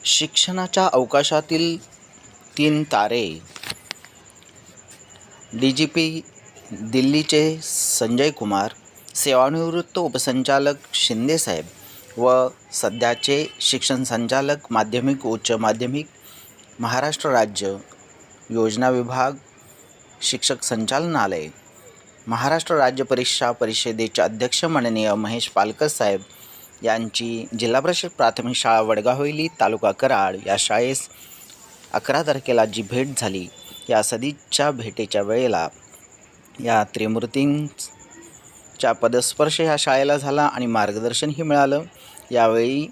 शिक्षणाच्या अवकाशातील तीन तारे. DGP दिल्लीचे संजय कुमार, सेवानिवृत्त उपसंचालक शिंदेसाहेब व सध्याचे शिक्षण संचालक माध्यमिक उच्च माध्यमिक महाराष्ट्र राज्य योजना विभाग शिक्षक संचालनालय महाराष्ट्र राज्य परीक्षा परिषदेचे अध्यक्ष माननीय महेश पालकर साहेब यांची जिल्हा परिषद प्राथमिक शाळा वडगावली तालुका कराड या शाळेस 11 तारखेला जी भेट झाली, या सदिच्छा भेटीच्या वेळेला या त्रिमूर्तींच्या पदस्पर्श या शाळेला झाला आणि मार्गदर्शनही मिळालं. यावेळी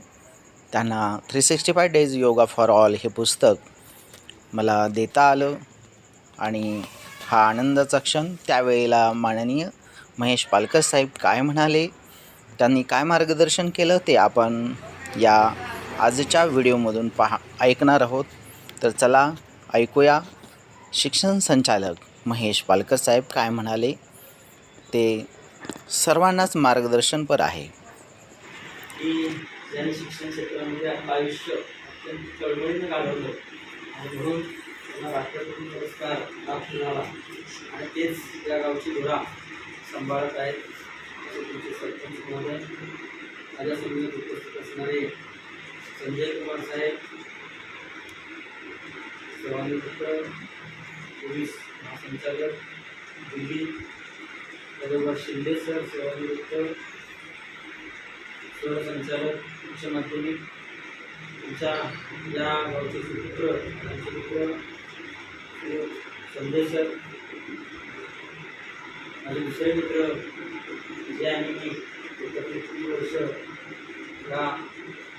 त्यांना 365 डेज योगा फॉर ऑल हे पुस्तक मला देता आलं आणि हा आनंदाचा क्षण. त्यावेळेला माननीय महेश पालकर साहेब काय म्हणाले, त्यांनी काय मार्गदर्शन केलं ते आपण या आजच्या व्हिडिओमधून ऐकणार आहोत. तर चला ऐकूया शिक्षण संचालक महेश पालकर साहेब काय म्हणाले. ते सर्वांनाच मार्गदर्शनपर आहे. ज्यांनी शिक्षण क्षेत्रामध्ये आपलं आयुष्य अत्यंत चळवळीनं घालवलं आणि म्हणून त्यांना राष्ट्रपती पुरस्कार प्राप्त झाला आणि तेच या गावची धुरा सांभाळत आहेत. तुमचे सरपंच महोदय, माझ्यासमोर उपस्थित असणारे संजय कुमार साहेब, सेवानिवृत्त पोलीस महासंचालक दिल्ली, त्याचबरोबर शिंदे सर, सेवानिवृत्त सहसंचालक उच्च माध्यमिक, तुमच्या या गावचे सुपुत्र त्यांचे पुत्र संजय सर, माझे दुसरे मित्र जे आणि मी एकत्रित 3 वर्ष या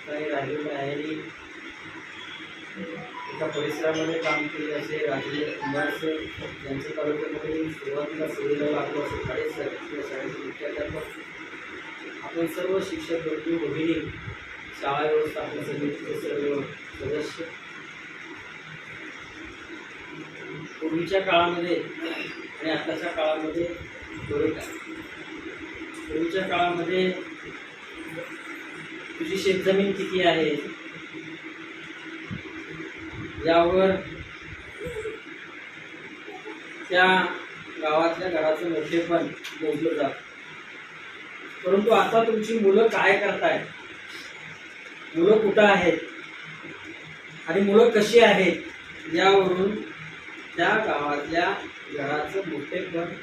काही राहिलेलं आहे आणि एका परिसरामध्ये काम केले असे राजेंद्र कुंभार सर, यांच्या तालुक्यामध्ये सुरुवातीला सेवेला लागलो असे काळे सर, या शाळेचे मुख्याध्यापक, आपण सर्व शिक्षक बंधू भगिनी, शाळा व्यवस्थापन समितीचे सर्व सदस्य. पूर्वीच्या काळामध्ये आणि आताच्या काळामध्ये फरक आहे. पूर्वीच्या काळामध्ये तुझी शेतजमीन किती आहे यावर त्या गावातल्या घराचं मोठेपण मोजलं जातं. परंतु आता तुमची मुलं काय करतायत, मुलं कुठं आहेत आणि मुलं कशी आहेत यावरून त्या गावातल्या घराचं मोठेपण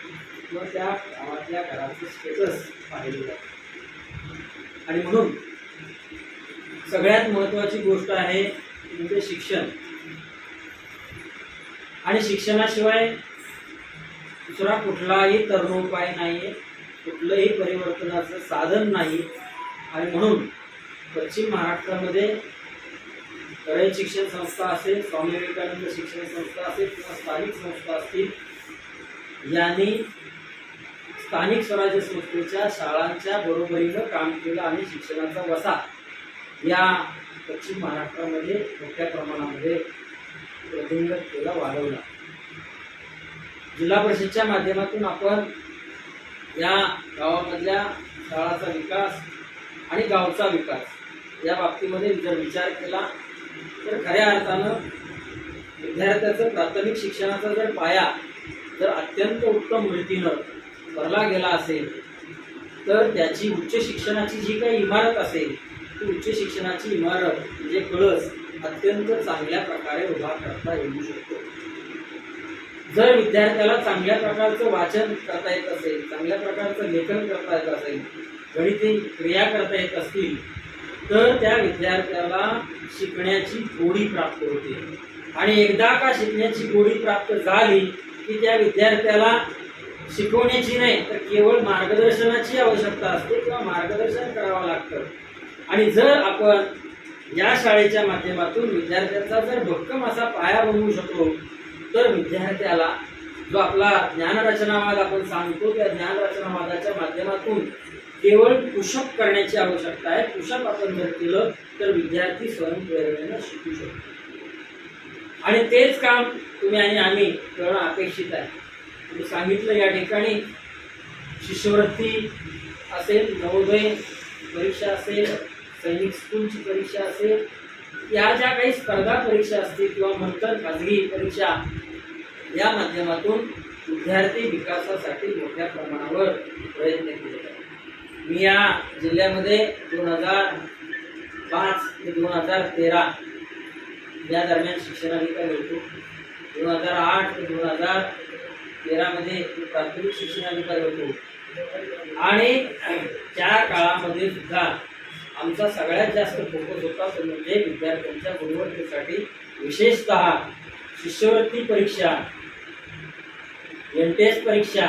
किंवा त्या गावातल्या घराचं स्टेटस पाहिलं जातं. आणि म्हणून सगळ्यात महत्त्वाची गोष्ट आहे म्हणजे शिक्षण. आणि शिक्षणाशिवाय दुसरा कुठलाही तरुणोपाय नाही आहे, कुठलंही परिवर्तनाचं साधन नाही. आणि म्हणून पश्चिम महाराष्ट्रामध्ये रयत शिक्षण संस्था असेल, स्वामी विवेकानंद शिक्षण संस्था असेल किंवा स्थानिक संस्था असतील, यांनी स्थानिक स्वराज्य संस्थेच्या शाळांच्या बरोबरीनं काम केलं आणि शिक्षणाचा वसा या पश्चिम महाराष्ट्रामध्ये मोठ्या प्रमाणामध्ये वृद्धिंगत केला, वाढवला. जिल्हा परिषदच्या माध्यमातून आपण या गावामधल्या शाळाचा विकास आणि गावचा विकास या बाबतीमध्ये जर विचार केला तर खऱ्या अर्थानं विद्यार्थ्याचं प्राथमिक शिक्षणाचा जर पाया जर अत्यंत उत्तम रीतीनं भरला गेला असेल तर त्याची उच्च शिक्षणाची जी काही इमारत असेल ती उच्च शिक्षणाची इमारत म्हणजे कळस अत्यंत चांगल्या प्रकारे उभा करता येऊ शकतो. जर विद्यार्थ्याला चांगल्या प्रकारचं वाचन करता येत असेल, चांगल्या प्रकारचं लेखन करता येत असेल, गणिती क्रिया करता येत असतील तर त्या विद्यार्थ्याला शिकण्याची गोडी प्राप्त होते. आणि एकदा का शिकण्याची गोडी प्राप्त झाली की त्या विद्यार्थ्याला शिकवण्याची नाही तर केवळ मार्गदर्शनाची आवश्यकता असते किंवा मार्गदर्शन करावं लागतं. आणि जर आपण या शाळेच्या माध्यमातून विद्यार्थ्यांचा जर भक्कम असा पाया बनवू शकलो तर विद्यार्थ्याला जो आपला ज्ञानरचनावाद आपण सांगतो त्या ज्ञानरचनावादाच्या माध्यमातून केवळ पुशअप करण्याची आवश्यकता आहे. पुशअप आपण जर केलं तर विद्यार्थी स्वयंप्रेरणेनं शिकू शकतो. आणि तेच काम तुम्ही आणि आम्ही करणं अपेक्षित आहे. तुम्ही सांगितलं या ठिकाणी शिष्यवृत्ती असेल, नवोदय परीक्षा असेल, सैनिक स्कूलची परीक्षा असेल, या ज्या काही स्पर्धा परीक्षा असतील किंवा नंतर खाजगी परीक्षा या माध्यमातून विद्यार्थी विकासासाठी मोठ्या प्रमाणावर प्रयत्न केले जातात। मी या जिल्ह्यामध्ये 2005 ते 2013 या दरम्यान शिक्षणाधिकारी होतो। 2008 ते 2013 मध्ये प्राथमिक शिक्षणाधिकारी होतो आणि त्या काळामध्ये सुद्धा आमचा सगळ्यात जास्त फोकस होता तो म्हणजे विद्यार्थ्यांच्या गुणवत्तेसाठी विशेषतः शिष्यवृत्ती परीक्षा, एमटेस परीक्षा,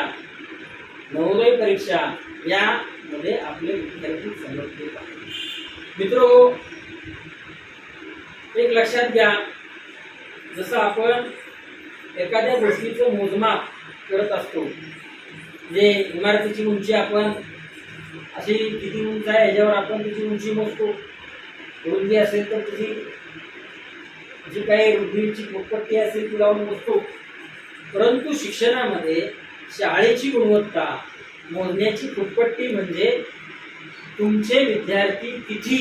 नवोदय परीक्षा यामध्ये आपले विद्यार्थी समर्थले पाहिजे। मित्रो, एक लक्षात घ्या, जसं आपण एखाद्या गोष्टीचं मोजमाप करत असतो, जे इमारतीची उंची आपण अशी किती उंच आहे याच्यावर आपण तिची उंची मोजतो, रुंदी असेल तर तिची जी काही रुंदीची फुटपट्टी असेल ती लावून मोजतो। परंतु शिक्षणामध्ये शाळेची गुणवत्ता मोजण्याची फुटपट्टी म्हणजे तुमचे विद्यार्थी किती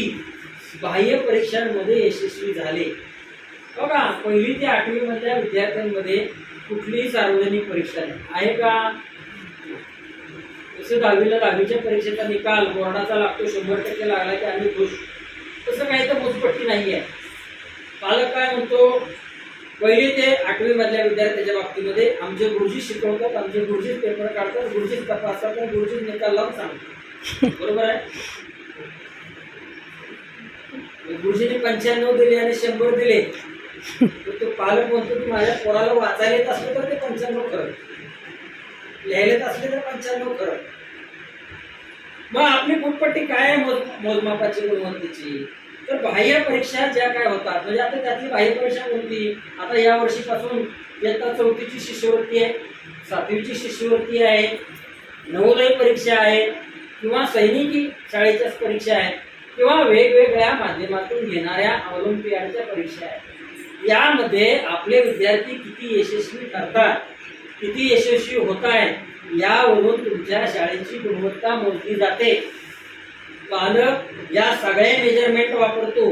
बाह्य परीक्षांमध्ये यशस्वी झाले। बघा, 1ली ते 8वी मधल्या विद्यार्थ्यांमध्ये कुठलीही सार्वजनिक परीक्षा नाही आहे का? जसं 10वीच्या परीक्षेचा निकाल बोर्डाचा लागतो, 100% लागला की आम्ही खुश, तसं काही तर मोजपट्टी नाही आहे। पालक काय म्हणतो, 1ली ते 8वी मधल्या विद्यार्थ्याच्या बाबतीमध्ये आमचे गुरुजी शिकवतात, आमचे गुरुजीच पेपर काढतात, गुरुजीच तपासतात आणि गुरुजीच निकाल लावून सांगतात। बरोबर आहे? गुरुजीने 95 दिले आणि 100 दिले तर तो पालक म्हणतो की माझ्या पोराला वाचायला येत असलं तर ते 95 खरं, लिहायला येत असले तर 95 खरं। मग आपली फुटपट्टी काय आहे मोजमापाची गुणवत्तेची? तर बाह्य परीक्षा ज्या काय होतात, म्हणजे आता त्यातली बाह्य परीक्षा कोणती? आता या वर्षीपासून इयत्ता 4थीची शिष्यवृत्ती आहे, 7वीची शिष्यवृत्ती आहे, नवोदय परीक्षा आहे किंवा सैनिकी शाळेच्याच परीक्षा आहे किंवा वेगवेगळ्या माध्यमातून घेणाऱ्या ऑलिम्पियाडच्या परीक्षा आहेत। यामध्ये आपले विद्यार्थी किती यशस्वी ठरतात, किती यशस्वी होत आहेत यावरून तुमच्या शाळेची गुणवत्ता मोजली जाते। पालक या सगळ्या मेजरमेंट वापरतो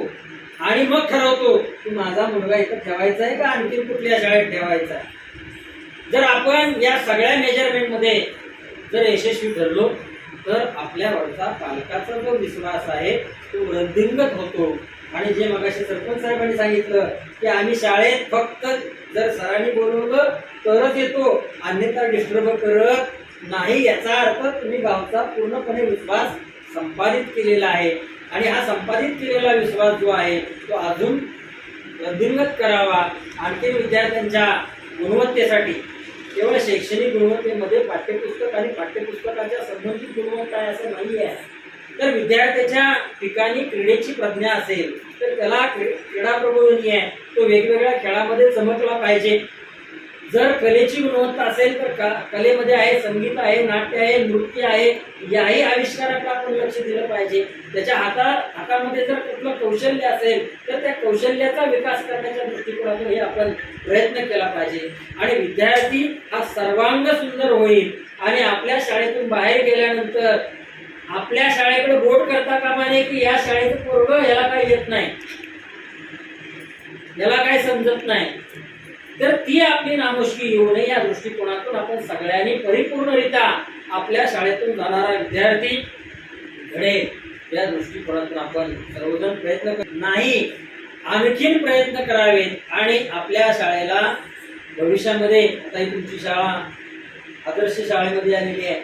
आणि मग ठरवतो की माझा मुलगा इथं ठेवायचा आहे का आणखी कुठल्या शाळेत ठेवायचा आहे। जर आपण या सगळ्या मेजरमेंटमध्ये जर यशस्वी ठरलो तर आपल्यावरचा पालकाचा जो विश्वास आहे तो वृद्धिंगत होतो। आणि जे मगाशी सरपंच साहेबांनी सांगितलं की आम्ही शाळेत फक्त जर सरांनी बोलवलं तरच येतो, अन्यथा डिस्टर्ब करत नाही, याचा अर्थ तुम्ही गावचा पूर्णपणे विश्वास संपादित केलेला आहे। आणि हा संपादित केलेला विश्वास जो आहे तो अजून वृद्धिंगत करावा। आणखी विद्यार्थ्यांच्या गुणवत्तेसाठी केवळ शैक्षणिक गुणवत्तेमध्ये पाठ्यपुस्तक आणि पाठ्यपुस्तकाच्या संबंधित गुणवत्ता आहे असं नाही आहे, तर विद्यार्थ्याच्या ठिकाणी क्रीडेची प्रज्ञा असेल तर त्याला क्रीडा प्रबोधनी आहे, तो वेगवेगळ्या खेळामध्ये चमकला पाहिजे। जर कलेची गुणवत्ता असेल तर कलेमध्ये आहे, संगीत आहे, नाट्य आहे, नृत्य आहे, याही आविष्काराकडे आपण लक्ष दिलं पाहिजे। त्याच्या हातामध्ये जर कुठलं कौशल्य असेल तर त्या कौशल्याचा विकास करण्याच्या दृष्टिकोनातून आपण प्रयत्न केला पाहिजे। आणि विद्यार्थी हा सर्वांग सुंदर होईल आणि आपल्या शाळेतून बाहेर गेल्यानंतर आपल्या शाळेकडे बोट करता कामा नये की या शाळेचं पोरगं याला काही येत नाही, याला काही समजत नाही, तर ती आपली नामुष्की येऊ नये या दृष्टिकोनातून आपण सगळ्यांनी परिपूर्णरित्या आपल्या शाळेतून जाणारा विद्यार्थी घडेल या दृष्टिकोनातून आपण सर्वजण प्रयत्न नाही आणखीन प्रयत्न करावेत। आणि आपल्या शाळेला भविष्यामध्ये आता तुमची शाळा आदर्श शाळेमध्ये आलेली आहे,